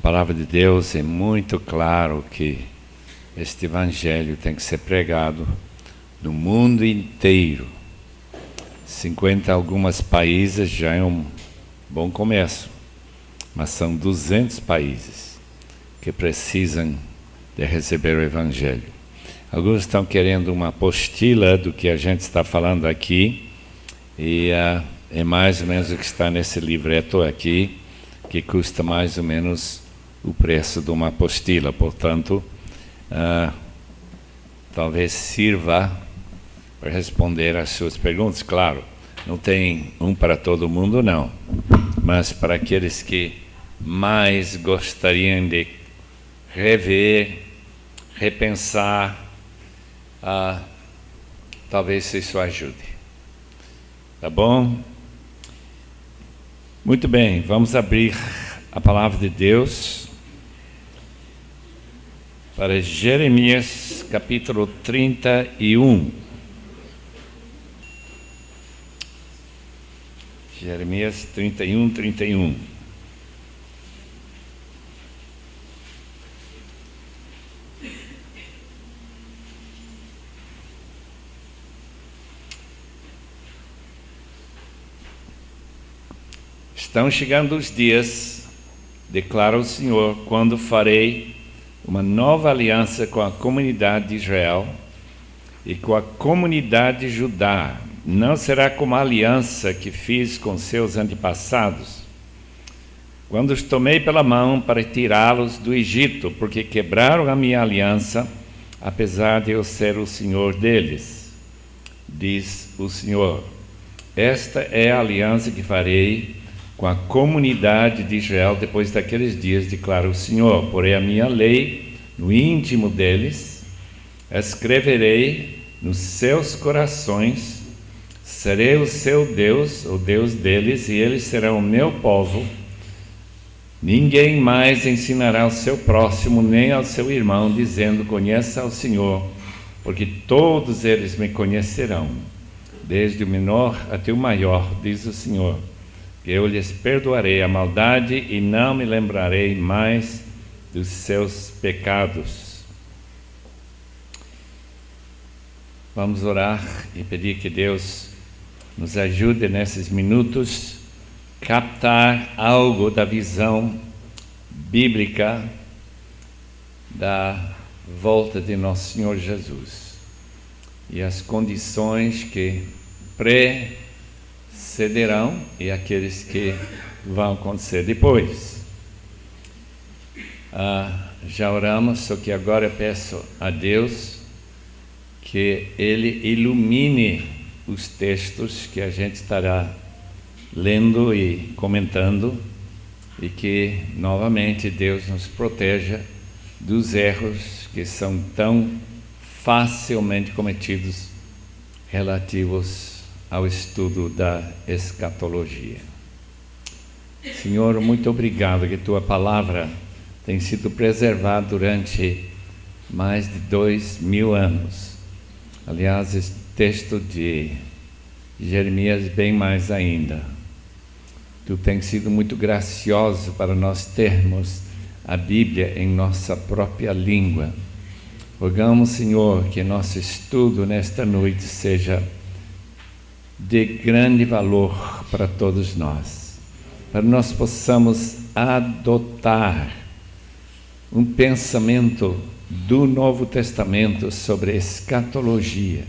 palavra de Deus é muito claro que este evangelho tem que ser pregado no mundo inteiro. 50 alguns países já é um bom começo, mas são 200 países que precisam de receber o evangelho. Alguns estão querendo uma apostila do que a gente está falando aqui, e é mais ou menos o que está nesse livreto aqui, que custa mais ou menos o preço de uma apostila. Portanto, talvez sirva para responder às suas perguntas. Claro, não tem um para todo mundo, não, mas para aqueles que mais gostariam de rever, repensar, talvez isso ajude. Tá bom? Muito bem, vamos abrir a palavra de Deus para Jeremias capítulo 31. Jeremias 31. Estão chegando os dias, declara o Senhor, quando farei uma nova aliança com a comunidade de Israel e com a comunidade de Judá. Não será como a aliança que fiz com seus antepassados, quando os tomei pela mão para tirá-los do Egito, porque quebraram a minha aliança, apesar de eu ser o Senhor deles, diz o Senhor. Esta é a aliança que farei com a comunidade de Israel depois daqueles dias, declara o Senhor. Porei a minha lei no íntimo deles, escreverei nos seus corações, serei o seu Deus, o Deus deles, e eles serão o meu povo. Ninguém mais ensinará ao seu próximo, nem ao seu irmão, dizendo: conheça ao Senhor, porque todos eles me conhecerão, desde o menor até o maior, diz o Senhor. Eu lhes perdoarei a maldade e não me lembrarei mais dos seus pecados. Vamos orar e pedir que Deus nos ajude nesses minutos a captar algo da visão bíblica da volta de nosso Senhor Jesus e as condições que precederão e aqueles que vão acontecer depois. Já oramos, só que agora eu peço a Deus que Ele ilumine os textos que a gente estará lendo e comentando, e que novamente Deus nos proteja dos erros que são tão facilmente cometidos relativos ao estudo da escatologia. Senhor, muito obrigado que Tua palavra tem sido preservada durante mais de 2000 anos. Aliás, esse texto de Jeremias bem mais ainda. Tu tens sido muito gracioso para nós termos a Bíblia em nossa própria língua. Rogamos, Senhor, que nosso estudo nesta noite seja de grande valor para todos nós, para nós possamos adotar um pensamento do Novo Testamento sobre escatologia,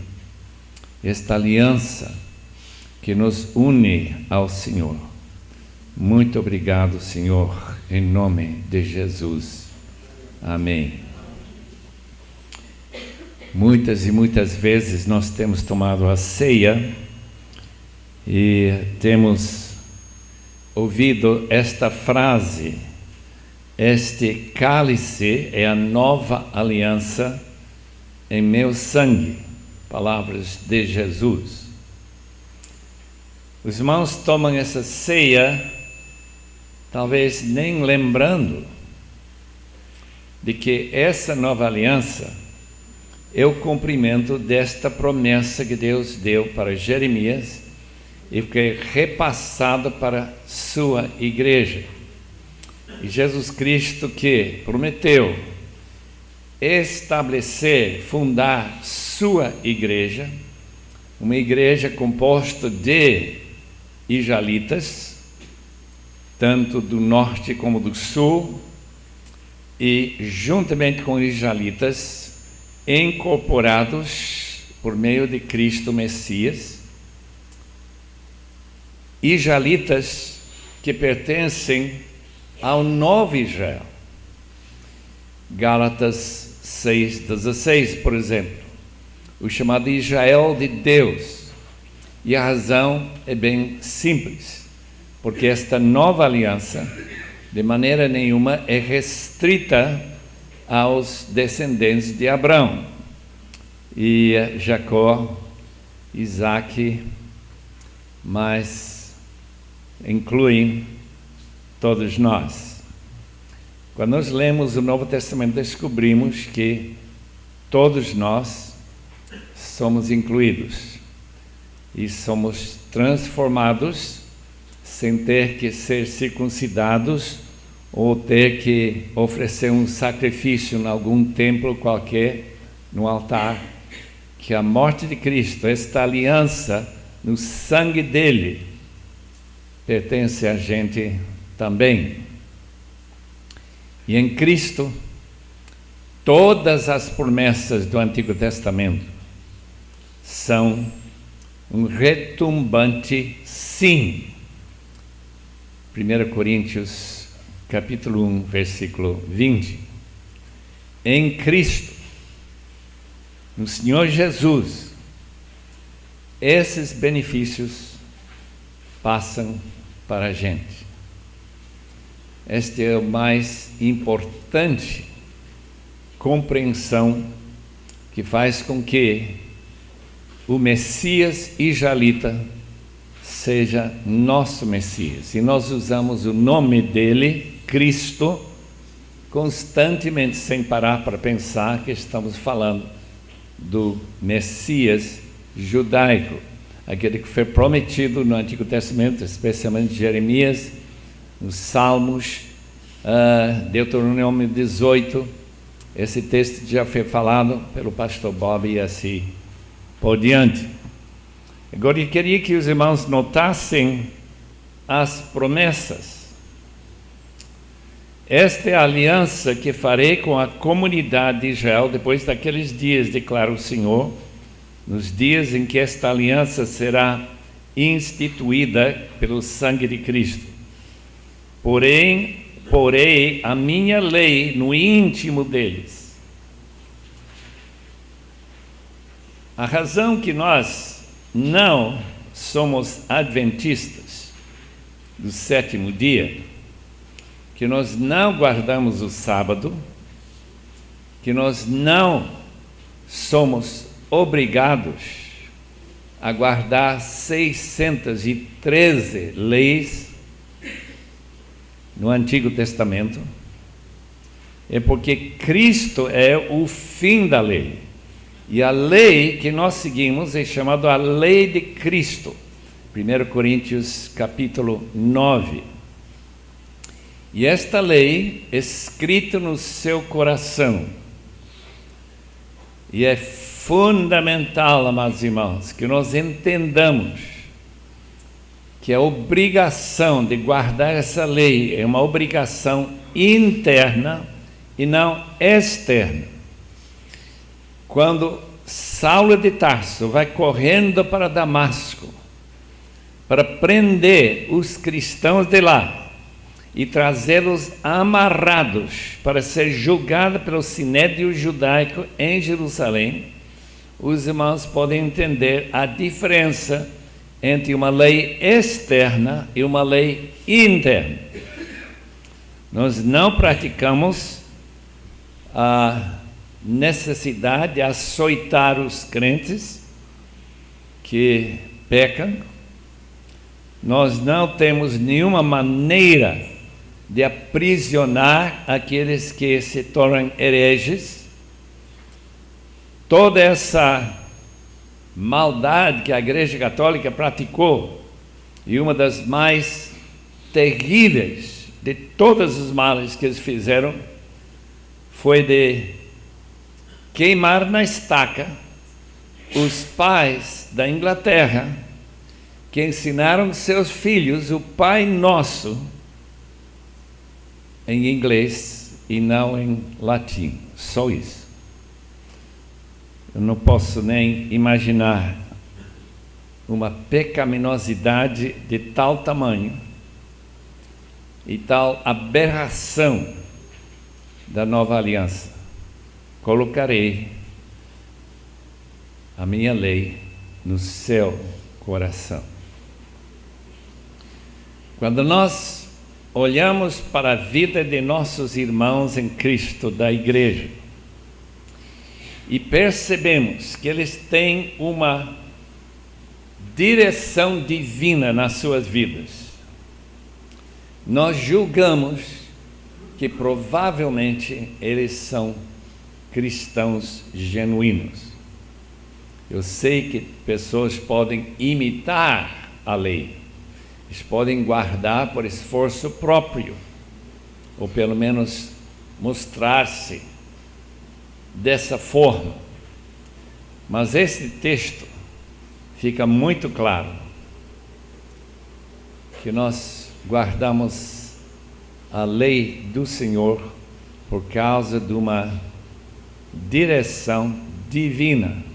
esta aliança que nos une ao Senhor. Muito obrigado, Senhor, em nome de Jesus. Amém. Muitas e muitas vezes nós temos tomado a ceia e temos ouvido esta frase: este cálice é a nova aliança em meu sangue. Palavras de Jesus. Os irmãos tomam essa ceia, talvez nem lembrando de que essa nova aliança é o cumprimento desta promessa que Deus deu para Jeremias e que é repassado para sua igreja. E Jesus Cristo que prometeu estabelecer, fundar sua igreja, uma igreja composta de israelitas, tanto do norte como do sul, e juntamente com os israelitas, incorporados por meio de Cristo Messias, israelitas que pertencem ao novo Israel. Gálatas 6,16, por exemplo, o chamado Israel de Deus. E a razão é bem simples, porque esta nova aliança, de maneira nenhuma, é restrita aos descendentes de Abraão. E Jacó, Isaac, mas incluem todos nós. Quando nós lemos o Novo Testamento, descobrimos que todos nós somos incluídos e somos transformados sem ter que ser circuncidados ou ter que oferecer um sacrifício em algum templo qualquer, no altar, que a morte de Cristo, esta aliança no sangue dele, pertence a gente também. E em Cristo, todas as promessas do Antigo Testamento são um retumbante sim. 1 Coríntios capítulo 1, versículo 20. Em Cristo, no Senhor Jesus, esses benefícios passam para a gente. Esta é a mais importante compreensão que faz com que o Messias israelita seja nosso Messias. E nós usamos o nome dele, Cristo, constantemente, sem parar para pensar que estamos falando do Messias judaico, aquele que foi prometido no Antigo Testamento, especialmente Jeremias, nos Salmos, Deuteronômio 18. Esse texto já foi falado pelo pastor Bob e assim por diante. Agora eu queria que os irmãos notassem as promessas. Esta é a aliança que farei com a comunidade de Israel depois daqueles dias, declara o Senhor, nos dias em que esta aliança será instituída pelo sangue de Cristo. Porém, porei a minha lei no íntimo deles. A razão que nós não somos adventistas do sétimo dia, que nós não guardamos o sábado, que nós não somos obrigados a guardar 613 leis no Antigo Testamento, é porque Cristo é o fim da lei. E a lei que nós seguimos é chamada a lei de Cristo. 1 Coríntios capítulo 9. E esta lei, escrita no seu coração, e é fundamental, amados irmãos, que nós entendamos que a obrigação de guardar essa lei é uma obrigação interna e não externa. Quando Saulo de Tarso vai correndo para Damasco para prender os cristãos de lá e trazê-los amarrados para ser julgados pelo Sinédrio judaico em Jerusalém, os irmãos podem entender a diferença entre uma lei externa e uma lei interna. Nós não praticamos a necessidade de açoitar os crentes que pecam. Nós não temos nenhuma maneira de aprisionar aqueles que se tornam hereges. Toda essa maldade que a Igreja Católica praticou, e uma das mais terríveis de todos os males que eles fizeram foi de queimar na estaca os pais da Inglaterra, que ensinaram seus filhos o Pai Nosso em inglês e não em latim. Só isso. Eu não posso nem imaginar uma pecaminosidade de tal tamanho e tal aberração da nova aliança. Colocarei a minha lei no seu coração. Quando nós olhamos para a vida de nossos irmãos em Cristo da igreja e percebemos que eles têm uma direção divina nas suas vidas, nós julgamos que provavelmente eles são cristãos genuínos. Eu sei que pessoas podem imitar a lei, eles podem guardar por esforço próprio, ou pelo menos mostrar-se dessa forma. Mas esse texto fica muito claro que nós guardamos a lei do Senhor por causa de uma direção divina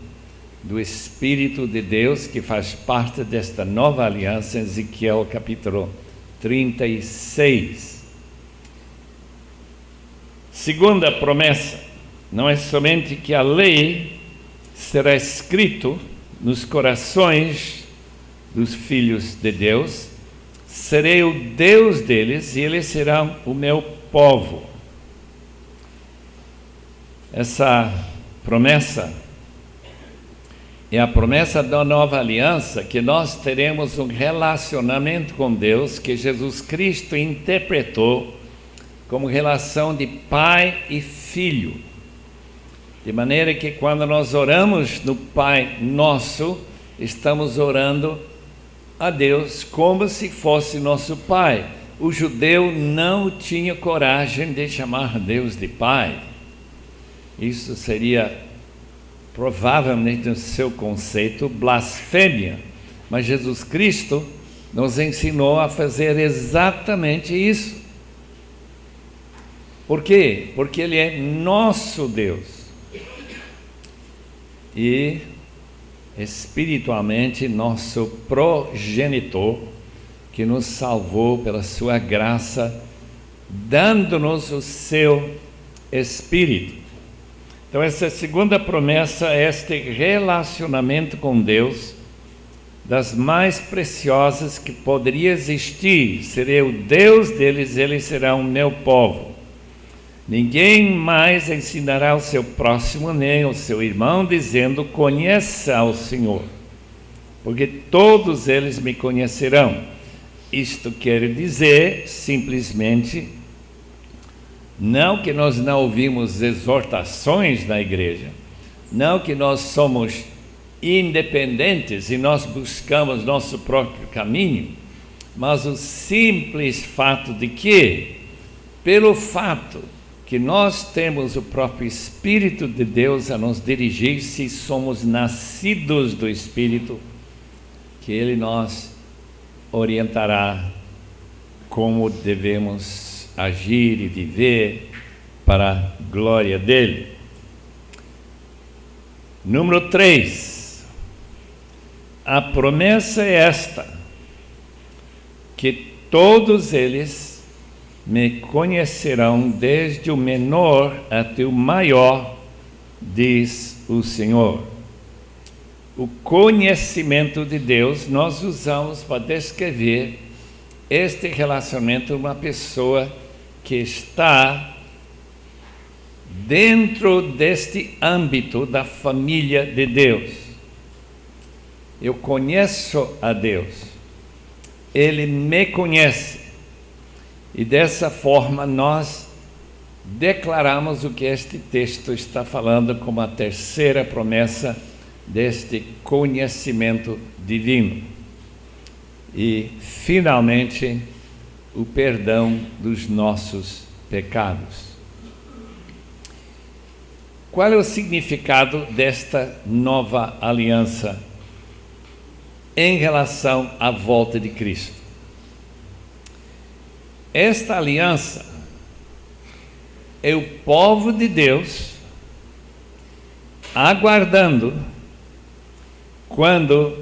do Espírito de Deus que faz parte desta nova aliança, em Ezequiel capítulo 36. Segunda promessa, não é somente que a lei será escrito nos corações dos filhos de Deus, serei o Deus deles e eles serão o meu povo. Essa promessa é a promessa da nova aliança, que nós teremos um relacionamento com Deus que Jesus Cristo interpretou como relação de pai e filho. De maneira que quando nós oramos no Pai Nosso, estamos orando a Deus como se fosse nosso Pai. O judeu não tinha coragem de chamar Deus de Pai. Isso seria provavelmente, no seu conceito, blasfêmia. Mas Jesus Cristo nos ensinou a fazer exatamente isso. Por quê? Porque Ele é nosso Deus. E espiritualmente nosso progenitor, que nos salvou pela sua graça, dando-nos o seu Espírito. Então essa segunda promessa é este relacionamento com Deus, das mais preciosas que poderia existir. Serei o Deus deles, eles serão o meu povo. Ninguém mais ensinará o seu próximo nem o seu irmão, dizendo: conheça ao Senhor, porque todos eles me conhecerão. Isto quer dizer, simplesmente, não que nós não ouvimos exortações na igreja, não que nós somos independentes e nós buscamos nosso próprio caminho, mas o simples fato de que, pelo fato que nós temos o próprio Espírito de Deus a nos dirigir, se somos nascidos do Espírito, que Ele nos orientará como devemos agir e viver para a glória dEle. Número 3, a promessa é esta, que todos eles me conhecerão, desde o menor até o maior, diz o Senhor. O conhecimento de Deus nós usamos para descrever este relacionamento de uma pessoa que está dentro deste âmbito da família de Deus. Eu conheço a Deus, Ele me conhece. E dessa forma nós declaramos o que este texto está falando como a terceira promessa deste conhecimento divino. E finalmente o perdão dos nossos pecados. Qual é o significado desta nova aliança em relação à volta de Cristo? Esta aliança é o povo de Deus aguardando quando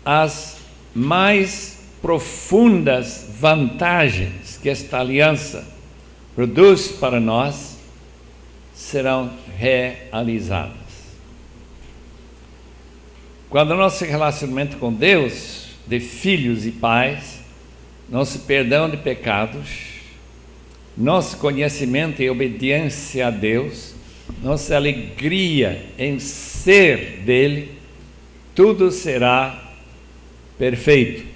as mais profundas vantagens que esta aliança produz para nós serão realizadas. Quando o nosso relacionamento com Deus, de filhos e pais, nosso perdão de pecados, nosso conhecimento e obediência a Deus, nossa alegria em ser dele, tudo será perfeito.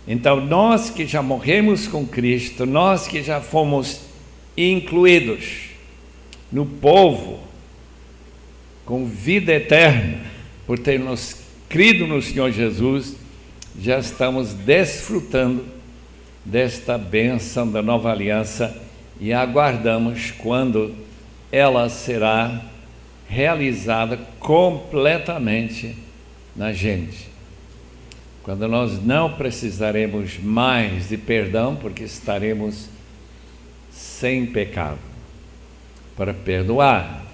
Então, nós que já morremos com Cristo, nós que já fomos incluídos no povo com vida eterna, por termos crido no Senhor Jesus, já estamos desfrutando desta bênção da nova aliança e aguardamos quando ela será realizada completamente na gente. Quando nós não precisaremos mais de perdão, porque estaremos sem pecado para perdoar.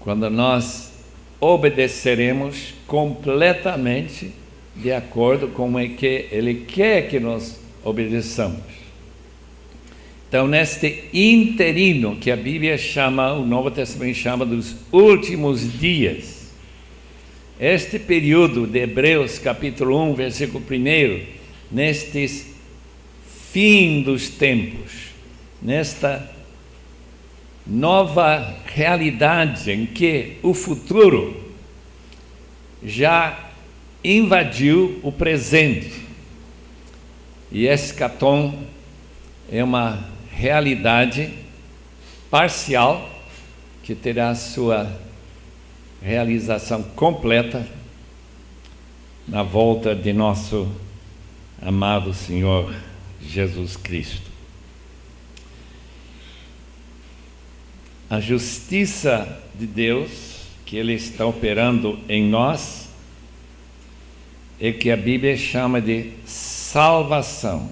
Quando nós obedeceremos completamente de acordo com o que Ele quer que nós obedeçamos. Então, neste interino que a Bíblia chama, o Novo Testamento chama dos últimos dias, este período de Hebreus capítulo 1, versículo 1, nestes fim dos tempos, nesta nova realidade em que o futuro já invadiu o presente, e escatom é uma realidade parcial que terá sua realização completa na volta de nosso amado Senhor Jesus Cristo. A justiça de Deus que Ele está operando em nós é que a Bíblia chama de salvação.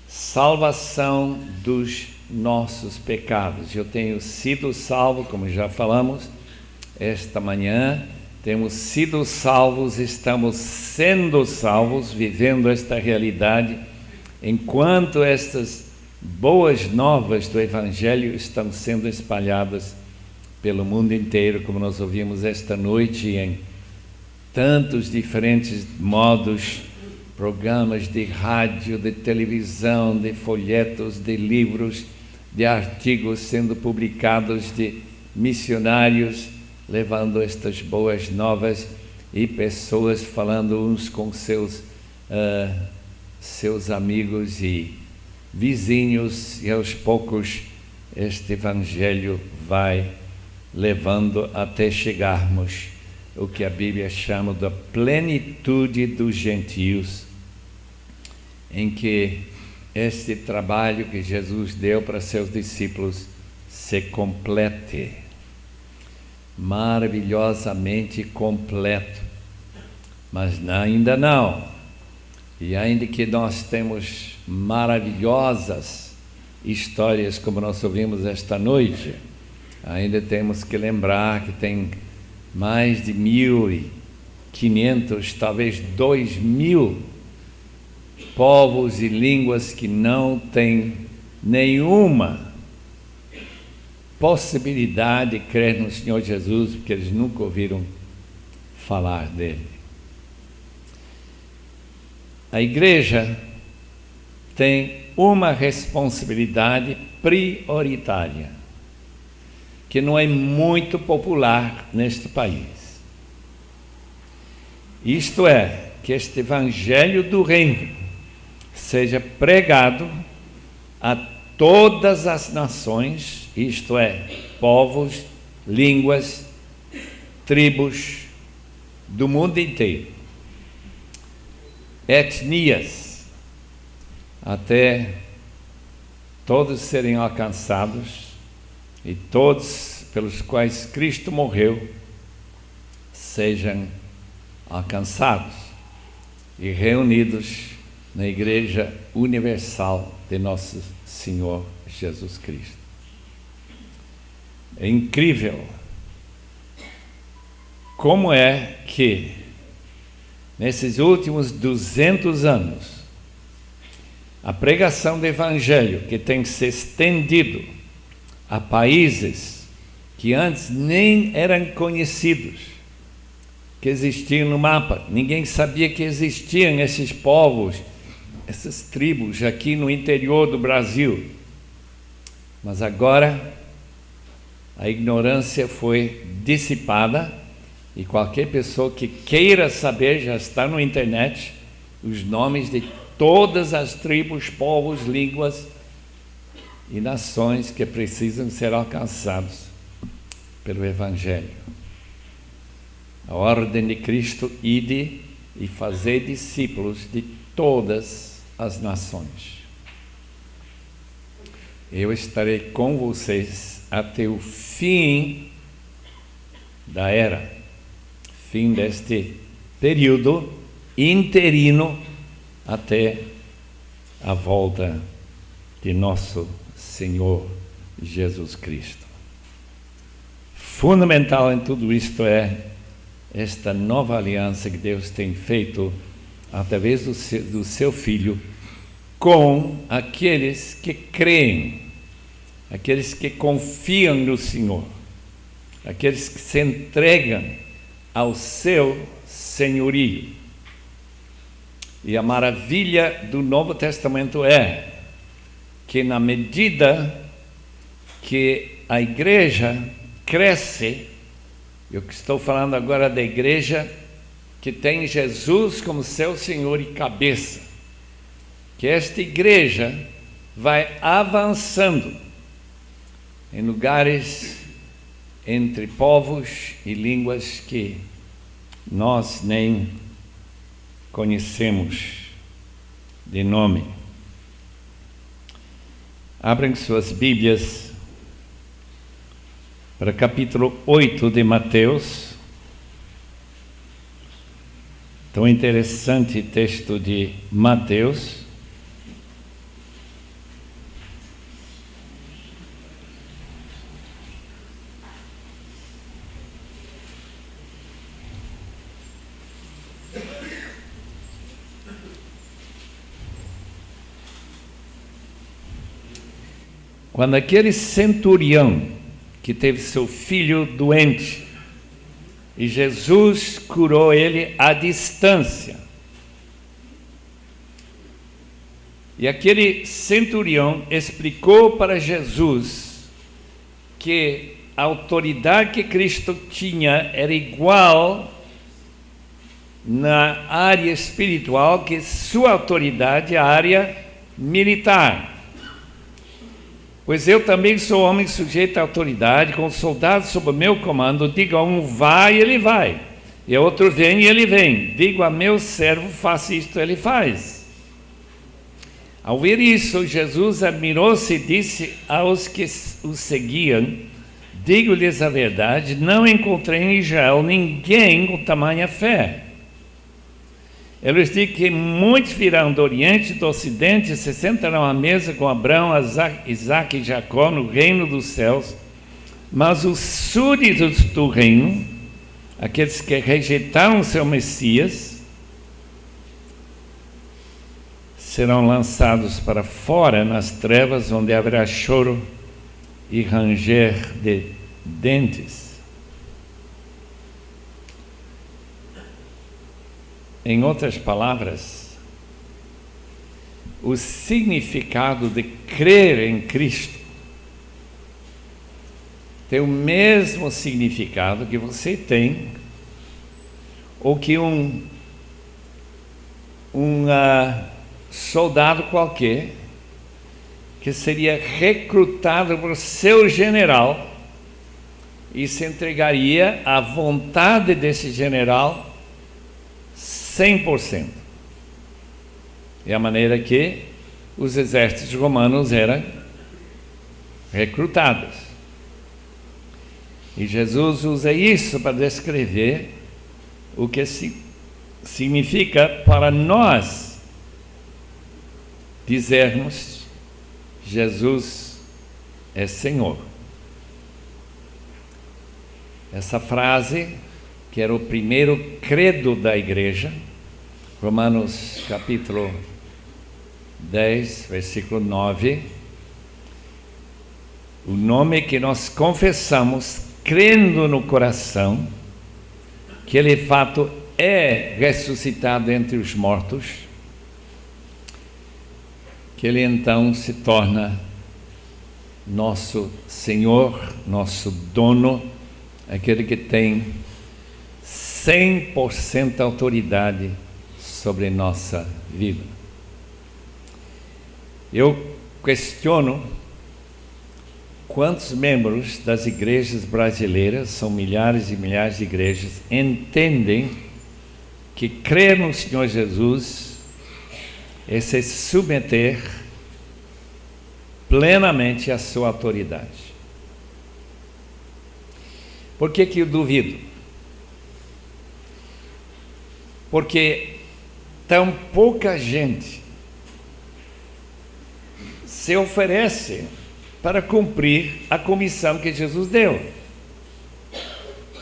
Salvação dos nossos pecados. Eu tenho sido salvo, como já falamos, esta manhã. Temos sido salvos, estamos sendo salvos, vivendo esta realidade, enquanto estas boas novas do Evangelho estão sendo espalhadas pelo mundo inteiro, como nós ouvimos esta noite, em tantos diferentes modos, programas de rádio, de televisão, de folhetos, de livros, de artigos sendo publicados, de missionários levando estas boas novas e pessoas falando uns com seus amigos e vizinhos, e aos poucos este Evangelho vai levando até chegarmos o que a Bíblia chama da plenitude dos gentios, em que este trabalho que Jesus deu para seus discípulos se complete, maravilhosamente completo. Mas ainda não, e ainda que nós temos maravilhosas histórias como nós ouvimos esta noite, ainda temos que lembrar que tem mais de 1.500, talvez 2.000 povos e línguas que não têm nenhuma possibilidade de crer no Senhor Jesus, porque eles nunca ouviram falar dele. A igreja tem uma responsabilidade prioritária, que não é muito popular neste país. Isto é, que este Evangelho do Reino seja pregado a todas as nações, isto é, povos, línguas, tribos do mundo inteiro, etnias, até todos serem alcançados e todos pelos quais Cristo morreu sejam alcançados e reunidos na Igreja Universal de Nosso Senhor Jesus Cristo. É incrível como é que, nesses últimos 200 anos, a pregação do Evangelho, que tem se estendido a países que antes nem eram conhecidos, que existiam no mapa, ninguém sabia que existiam esses povos, essas tribos aqui no interior do Brasil. Mas agora a ignorância foi dissipada e qualquer pessoa que queira saber, já está na internet, os nomes de todas as tribos, povos, línguas e nações que precisam ser alcançados pelo Evangelho. A ordem de Cristo: ide e fazer discípulos de todas as nações. Eu estarei com vocês até o fim da era, fim deste período interino, até a volta de nosso Senhor Jesus Cristo. Fundamental em tudo isto é esta nova aliança que Deus tem feito através do seu Filho com aqueles que creem, aqueles que confiam no Senhor, aqueles que se entregam ao seu senhorio. E a maravilha do Novo Testamento é que, na medida que a igreja cresce, eu estou falando agora da igreja que tem Jesus como seu Senhor e cabeça, que esta igreja vai avançando em lugares, entre povos e línguas que nós nem conhecemos de nome. Abrem suas Bíblias para capítulo 8 de Mateus. Tão interessante texto de Mateus. Quando aquele centurião que teve seu filho doente, e Jesus curou ele à distância, e aquele centurião explicou para Jesus que a autoridade que Cristo tinha era igual na área espiritual que sua autoridade, a área militar. Pois eu também sou homem sujeito à autoridade, com soldados sob o meu comando. Digo a um, vai, ele vai. E a outro, vem, e ele vem. Digo a meu servo, faça isto, ele faz. Ao ver isso, Jesus admirou-se e disse aos que o seguiam, digo-lhes a verdade, não encontrei em Israel ninguém com tamanha fé. Eu lhes digo que muitos virão do Oriente e do Ocidente e se sentarão à mesa com Abraão, Isaque e Jacó no reino dos céus, mas os súditos do reino, aqueles que rejeitaram o seu Messias, serão lançados para fora nas trevas, onde haverá choro e ranger de dentes. Em outras palavras, o significado de crer em Cristo tem o mesmo significado que você tem, ou que um soldado qualquer que seria recrutado por seu general e se entregaria à vontade desse general 100%. É a maneira que os exércitos romanos eram recrutados. E Jesus usa isso para descrever o que significa para nós dizermos: Jesus é Senhor. Essa frase, que era o primeiro credo da igreja, Romanos capítulo 10, versículo 9, o nome que nós confessamos, crendo no coração, que ele de fato é ressuscitado entre os mortos, que ele então se torna nosso Senhor, nosso dono, aquele que tem 100% autoridade sobre nossa vida. Eu questiono quantos membros das igrejas brasileiras, são milhares e milhares de igrejas, entendem que crer no Senhor Jesus é se submeter plenamente à sua autoridade. Por que eu duvido? Porque tão pouca gente se oferece para cumprir a comissão que Jesus deu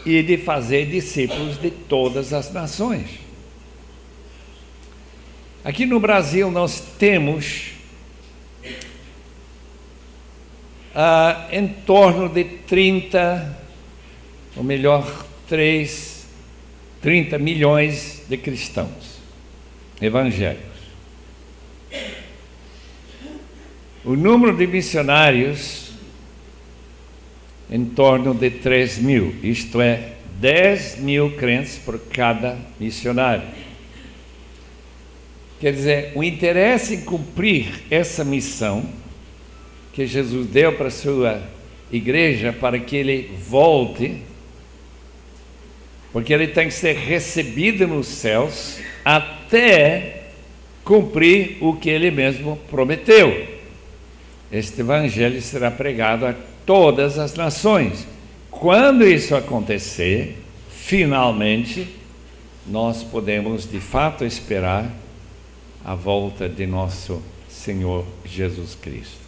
e de fazer discípulos de todas as nações. Aqui no Brasil nós temos em torno de 30 milhões de cristãos evangélicos. O número de missionários em torno de 3 mil, isto é, 10 mil crentes por cada missionário. Quer dizer, o interesse em cumprir essa missão que Jesus deu para a sua igreja, para que ele volte, porque ele tem que ser recebido nos céus até cumprir o que ele mesmo prometeu. Este evangelho será pregado a todas as nações. Quando isso acontecer, finalmente, nós podemos de fato esperar a volta de nosso Senhor Jesus Cristo.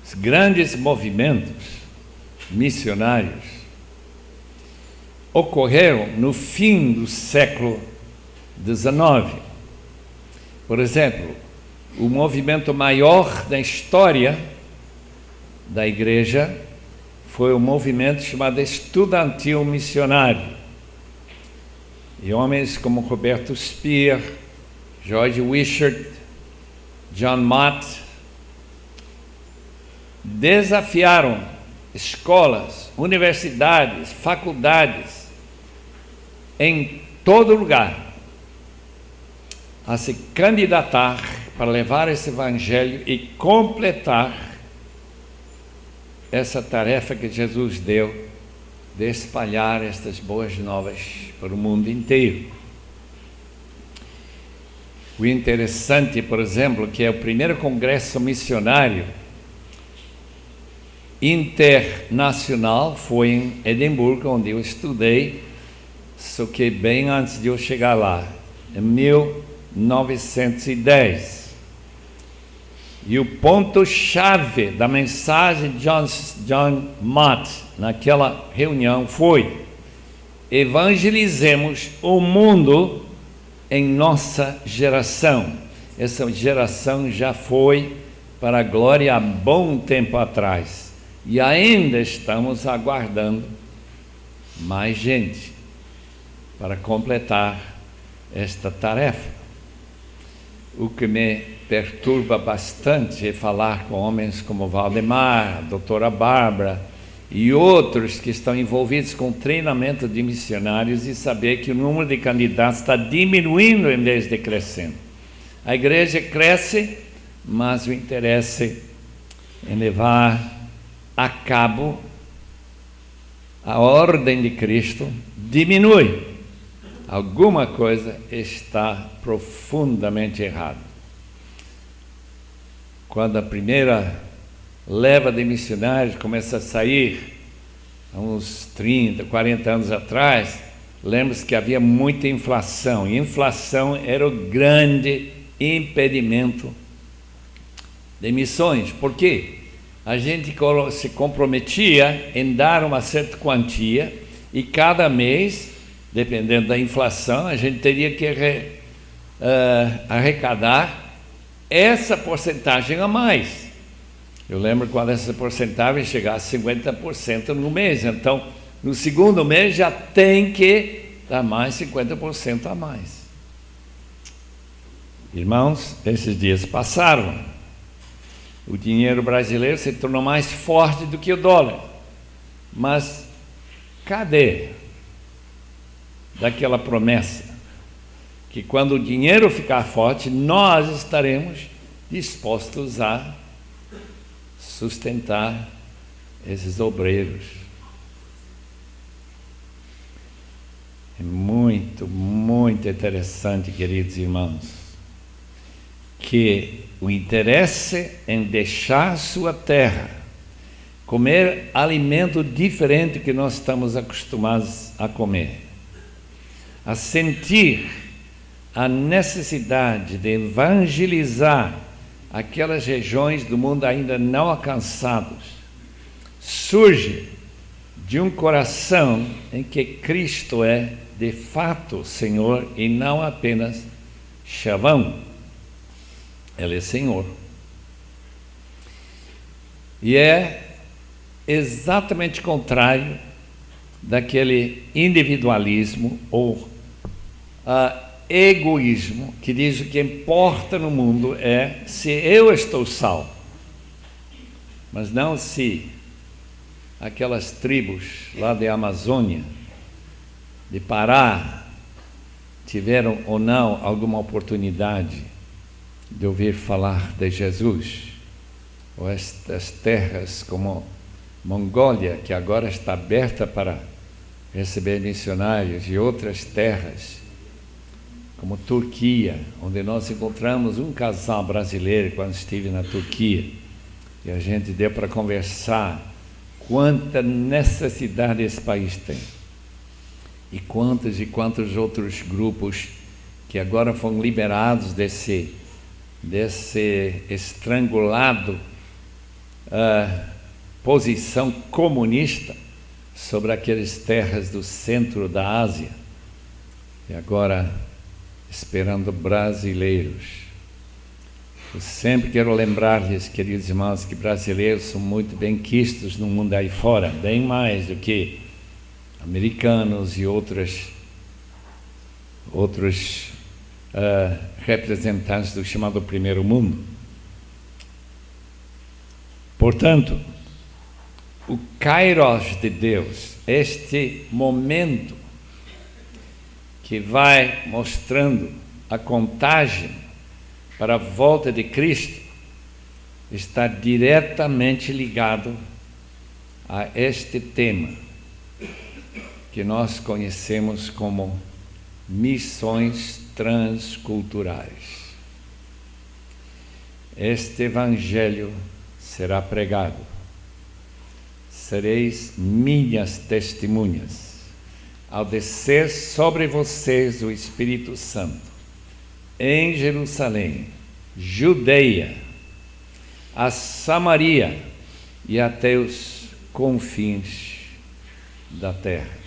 Os grandes movimentos missionários ocorreram no fim do século XIX. Por exemplo, o movimento maior da história da igreja foi o movimento chamado Estudantil Missionário. E homens como Roberto Speer, George Wishart, John Mott desafiaram escolas, universidades, faculdades em todo lugar a se candidatar para levar esse evangelho e completar essa tarefa que Jesus deu de espalhar estas boas novas para o mundo inteiro. O interessante, por exemplo, que é o primeiro congresso missionário internacional foi em Edimburgo, onde eu estudei, só que bem antes de eu chegar lá, em 1910. E o ponto-chave da mensagem de John Mott naquela reunião foi: evangelizemos o mundo em nossa geração. Essa geração já foi para a glória há bom tempo atrás. E ainda estamos aguardando mais gente para completar esta tarefa. O que me perturba bastante é falar com homens como Valdemar, a doutora Bárbara e outros que estão envolvidos com treinamento de missionários e saber que o número de candidatos está diminuindo em vez de crescendo. A igreja cresce, mas o interesse em levar a cabo a ordem de Cristo diminui. alguma coisa está profundamente errada. Quando a primeira leva de missionários começa a sair, há uns 30, 40 anos atrás, lembra-se que havia muita inflação, e inflação era o grande impedimento de missões. Por quê? A gente se comprometia em dar uma certa quantia, e cada mês, dependendo da inflação, a gente teria que arrecadar essa porcentagem a mais. Eu lembro quando essa porcentagem chegasse a 50% no mês, então no segundo mês já tem que dar mais 50% a mais. Irmãos, esses dias passaram. O dinheiro brasileiro se tornou mais forte do que o dólar. Mas cadê daquela promessa que quando o dinheiro ficar forte, nós estaremos dispostos a sustentar esses obreiros? É muito, muito interessante, queridos irmãos, que o interesse em deixar sua terra, comer alimento diferente que nós estamos acostumados a comer, a sentir a necessidade de evangelizar aquelas regiões do mundo ainda não alcançadas, surge de um coração em que Cristo é de fato Senhor e não apenas chavão. Ele é Senhor. E é exatamente contrário daquele individualismo ou egoísmo que diz o que importa no mundo é se eu estou salvo, mas não se aquelas tribos lá da Amazônia, de Pará, tiveram ou não alguma oportunidade de ouvir falar de Jesus, ou estas terras como Mongólia, que agora está aberta para receber missionários, e outras terras como Turquia, onde nós encontramos um casal brasileiro quando estive na Turquia, e a gente deu para conversar quanta necessidade esse país tem, e quantos outros grupos que agora foram liberados desse estrangulado posição comunista sobre aquelas terras do centro da Ásia, e agora esperando brasileiros. Eu sempre quero lembrar-lhes, queridos irmãos, que brasileiros são muito bem quistos no mundo aí fora, bem mais do que americanos e outros representantes do chamado primeiro mundo. Portanto, o Kairos de Deus, este momento que vai mostrando a contagem para a volta de Cristo, está diretamente ligado a este tema que nós conhecemos como missões transculturais. Este evangelho será pregado. Sereis minhas testemunhas ao descer sobre vocês o Espírito Santo, em Jerusalém, Judeia, a Samaria e até os confins da terra.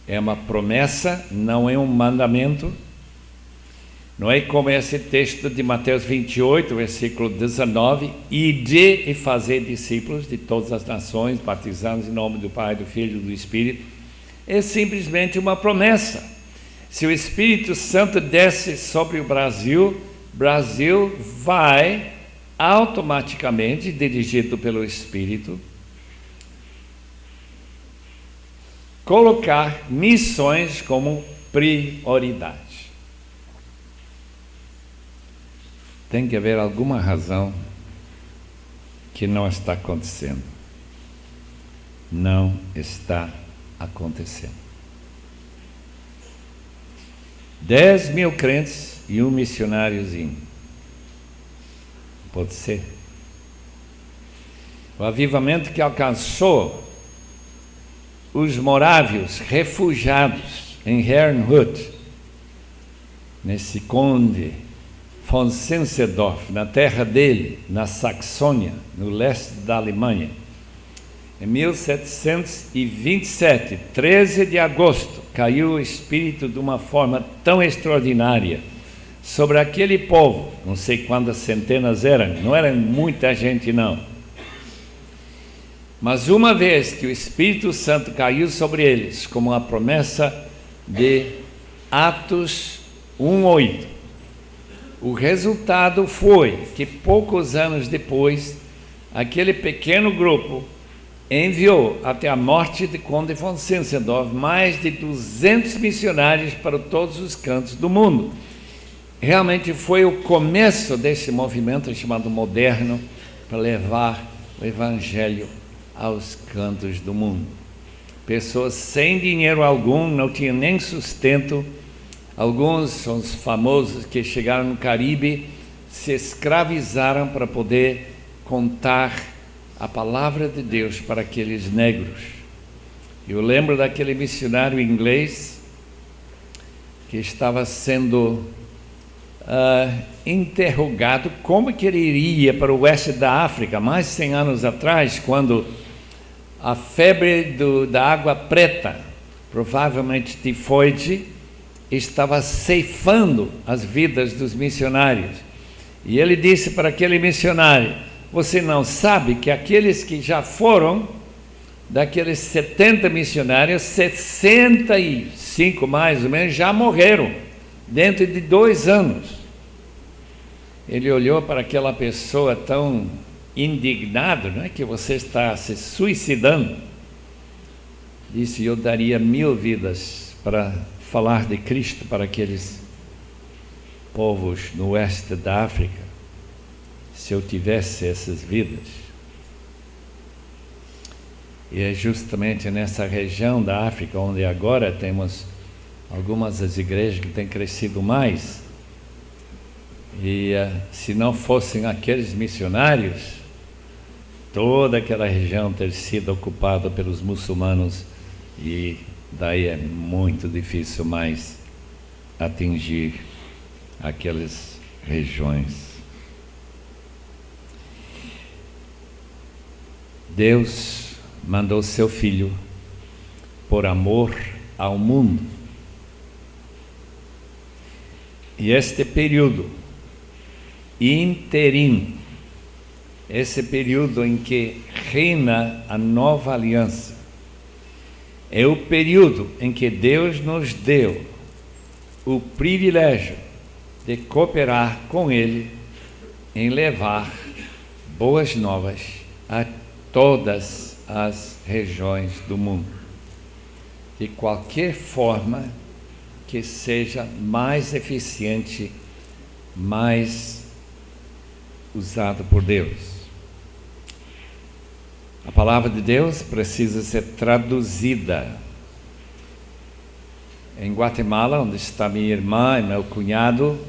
É uma promessa, não é um mandamento. Não é como esse texto de Mateus 28, versículo 19, ide e fazer discípulos de todas as nações, batizando em nome do Pai, do Filho e do Espírito. É simplesmente uma promessa. Se o Espírito Santo desce sobre o Brasil, Brasil vai automaticamente, dirigido pelo Espírito, colocar missões como prioridade. Tem que haver alguma razão que não está acontecendo. Não está acontecendo. 10.000 crentes e um missionáriozinho. Pode ser. O avivamento que alcançou os morávios refugiados em Herrnhut, nesse conde von Zinzendorf, na terra dele, na Saxônia, no leste da Alemanha. Em 1727, 13 de agosto, caiu o Espírito de uma forma tão extraordinária sobre aquele povo. Não sei quantas centenas eram, não era muita gente não. Mas uma vez que o Espírito Santo caiu sobre eles, como a promessa de Atos 1:8, o resultado foi que poucos anos depois, aquele pequeno grupo enviou até a morte de Conde von Zinzendorf mais de 200 missionários para todos os cantos do mundo. Realmente foi o começo desse movimento chamado moderno para levar o Evangelho aos cantos do mundo. Pessoas sem dinheiro algum, não tinham nem sustento. Alguns são os famosos que chegaram no Caribe, se escravizaram para poder contar a palavra de Deus para aqueles negros. Eu lembro daquele missionário inglês que estava sendo interrogado como que ele iria para o oeste da África, mais de 100 anos atrás, quando a febre da água preta, provavelmente tifoide, estava ceifando as vidas dos missionários. E ele disse para aquele missionário: você não sabe que aqueles que já foram, daqueles 70 missionários, 65 mais ou menos já morreram dentro de 2 anos. Ele olhou para aquela pessoa tão indignado, não é, que você está se suicidando. Disse: eu daria 1000 vidas para falar de Cristo para aqueles povos no oeste da África, se eu tivesse essas vidas. E é justamente nessa região da África onde agora temos algumas das igrejas que têm crescido mais. E se não fossem aqueles missionários, toda aquela região ter sido ocupada pelos muçulmanos, e daí é muito difícil mais atingir aquelas regiões. Deus mandou seu Filho por amor ao mundo. E este período interino, esse período em que reina a nova aliança, é o período em que Deus nos deu o privilégio de cooperar com Ele em levar boas novas a todas as regiões do mundo, de qualquer forma que seja mais eficiente, mais usado por Deus. A palavra de Deus precisa ser traduzida. Em Guatemala, onde está minha irmã e meu cunhado,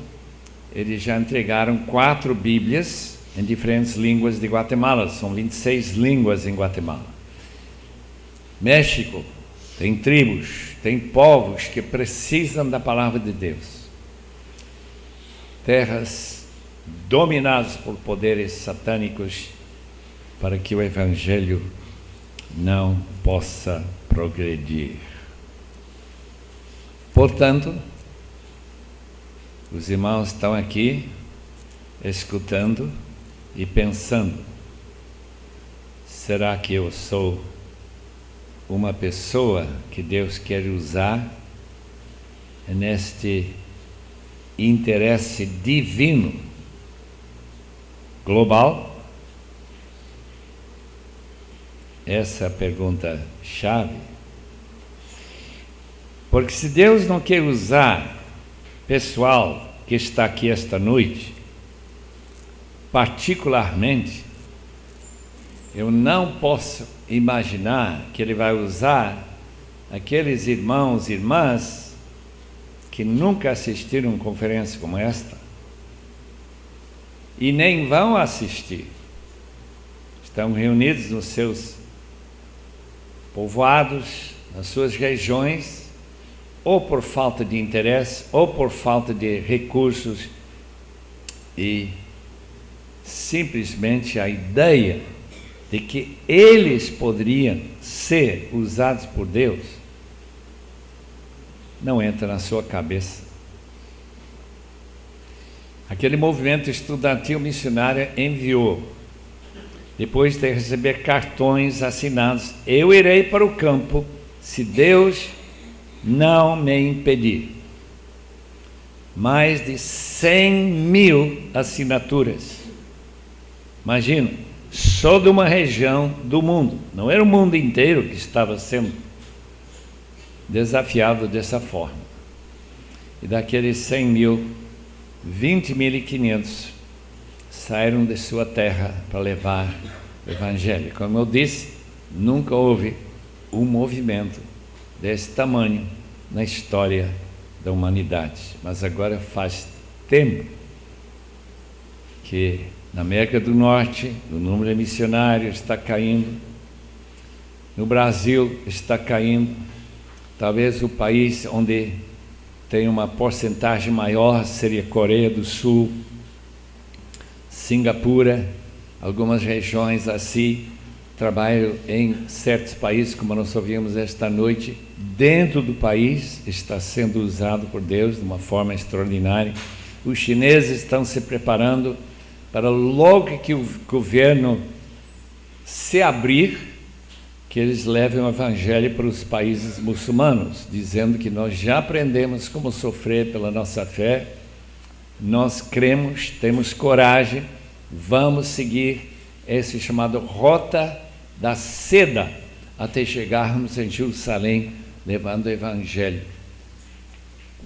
eles já entregaram 4 Bíblias em diferentes línguas de Guatemala. São 26 línguas em Guatemala. México tem tribos, tem povos que precisam da palavra de Deus. Terras dominadas por poderes satânicos, para que o Evangelho não possa progredir. Portanto, os irmãos estão aqui escutando e pensando: será que eu sou uma pessoa que Deus quer usar neste interesse divino global? Essa é a pergunta chave. Porque se Deus não quer usar pessoal que está aqui esta noite, particularmente, eu não posso imaginar que Ele vai usar aqueles irmãos e irmãs que nunca assistiram a uma conferência como esta e nem vão assistir. Estão reunidos nos seus povoados, nas suas regiões, ou por falta de interesse, ou por falta de recursos, e simplesmente a ideia de que eles poderiam ser usados por Deus não entra na sua cabeça. Aquele movimento estudantil missionário enviou, depois de receber cartões assinados: eu irei para o campo se Deus não me impedir. Mais de 100.000 assinaturas. Imagina, só de uma região do mundo. Não era o mundo inteiro que estava sendo desafiado dessa forma. E daqueles 100.000, 20.500 saíram de sua terra para levar o Evangelho. Como eu disse, nunca houve um movimento desse tamanho na história da humanidade. Mas agora faz tempo que na América do Norte o número de missionários está caindo, no Brasil está caindo. Talvez o país onde tem uma porcentagem maior seria Coreia do Sul, Singapura, algumas regiões assim. Trabalho em certos países, como nós ouvimos esta noite, dentro do país, está sendo usado por Deus de uma forma extraordinária. Os chineses estão se preparando para, logo que o governo se abrir, que eles levem o Evangelho para os países muçulmanos, dizendo que nós já aprendemos como sofrer pela nossa fé, nós cremos, temos coragem, vamos seguir esse chamado Rota da Seda, até chegarmos em Jerusalém, levando o Evangelho.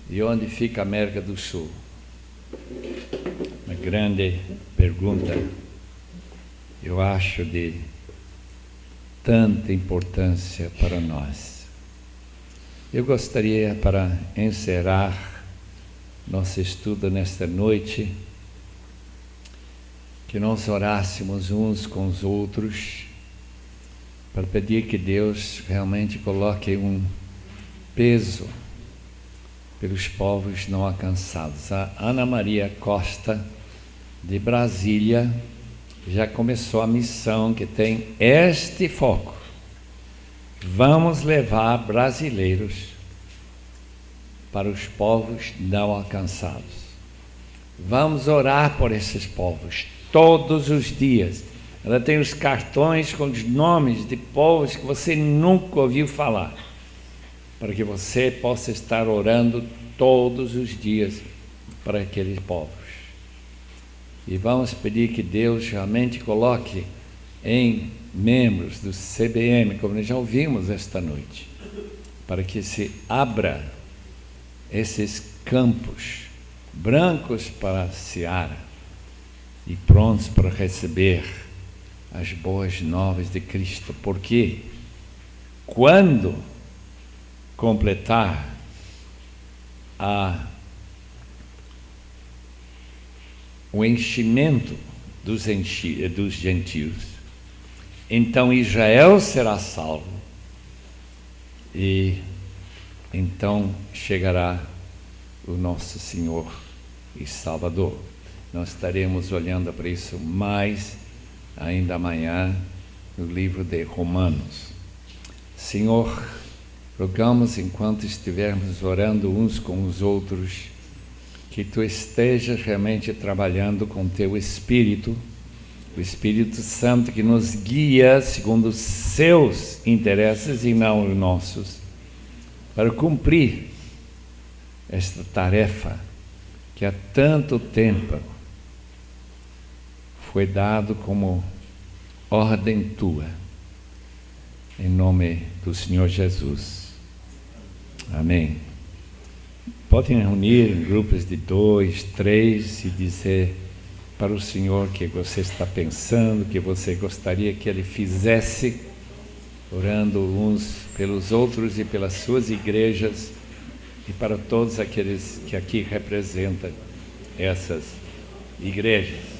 E onde fica a América do Sul? Uma grande pergunta, eu acho, de tanta importância para nós. Eu gostaria, para encerrar nosso estudo nesta noite, que nós orássemos uns com os outros, para pedir que Deus realmente coloque um peso pelos povos não alcançados. A Ana Maria Costa, de Brasília, já começou a missão que tem este foco: vamos levar brasileiros para os povos não alcançados. Vamos orar por esses povos todos os dias. Ela tem os cartões com os nomes de povos que você nunca ouviu falar, para que você possa estar orando todos os dias para aqueles povos. E vamos pedir que Deus realmente coloque em membros do CBM, como nós já ouvimos esta noite, para que se abra esses campos brancos para a seara e prontos para receber as boas novas de Cristo, porque quando completar o enchimento dos gentios, então Israel será salvo, e então chegará o nosso Senhor e Salvador. Nós estaremos olhando para isso mais ainda amanhã no livro de Romanos. Senhor, rogamos, enquanto estivermos orando uns com os outros, que Tu estejas realmente trabalhando com Teu Espírito, o Espírito Santo que nos guia segundo os Seus interesses e não os nossos, para cumprir esta tarefa que há tanto tempo foi dado como ordem Tua, em nome do Senhor Jesus. Amém. Podem reunir em grupos de 2, 3 e dizer para o Senhor que você está pensando, que você gostaria que Ele fizesse, orando uns pelos outros e pelas suas igrejas, e para todos aqueles que aqui representam essas igrejas.